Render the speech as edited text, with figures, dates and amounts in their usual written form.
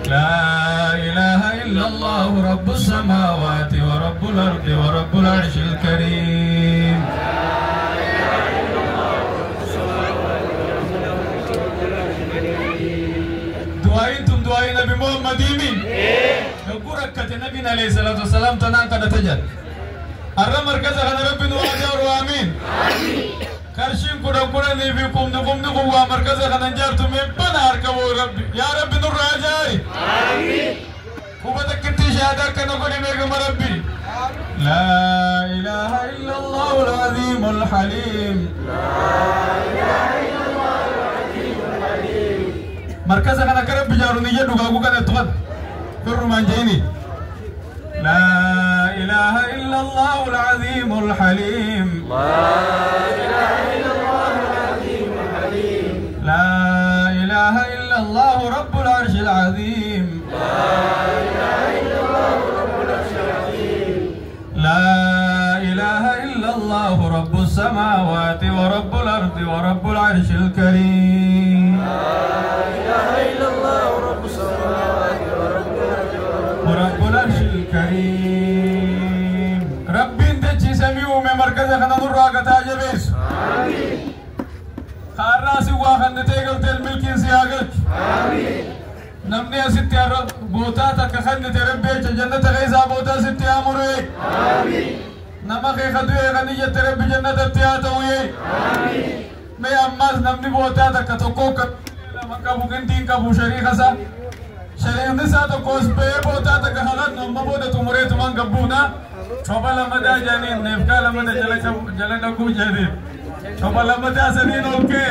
لا إله إلا الله رب السماوات ورب الأرض ورب العرش الكريم. دعائنتم دعائي نبي محمد يمين يقولك كتنبي عليه الصلاة والسلام تنان كده تجد الرم مركز هذا ربي نواجه وآمين كرشين كده كده نبيكم نقوم مركز هذا نجارتم يبنا أركبوا ربي يا ربي نور راجعي آمين وبدك كنت شهادة كنقول نيجي ربي لا إله إلا الله العظيم الحليم. مركز أنا كرب بجاروني يدو كاغو كده تقد في الرومانجيني لا إله إلا الله العظيم الحليم. لا إله إلا الله رب العرش العظيم. لا إله إلا الله رب السماوات ورب الأرض ورب العرش الكريم. ورب العرش الكريم. ربي انت سميو من مركز خنا نراقة تاجبس آمين. خاراسي واخن تيغل تل ملكين سياغت آمين. نمني ستي رب بوتاتك خن تربي جنة غيزا بوتا ستي امري آمين. نمخي خدوي غنية تربي جنة تياتوي آمين. مي اماز نمني بوتاتك تقوك لما كابو كنتين كابو شريخة سا شريخ نساء تقوس بيه بوتاتك خلط نمم بوتا تمري تمان قبونا شوبا لما دا جانين نفكا لما دا جلنا كو جانين شوبا لما دا سنين اوكي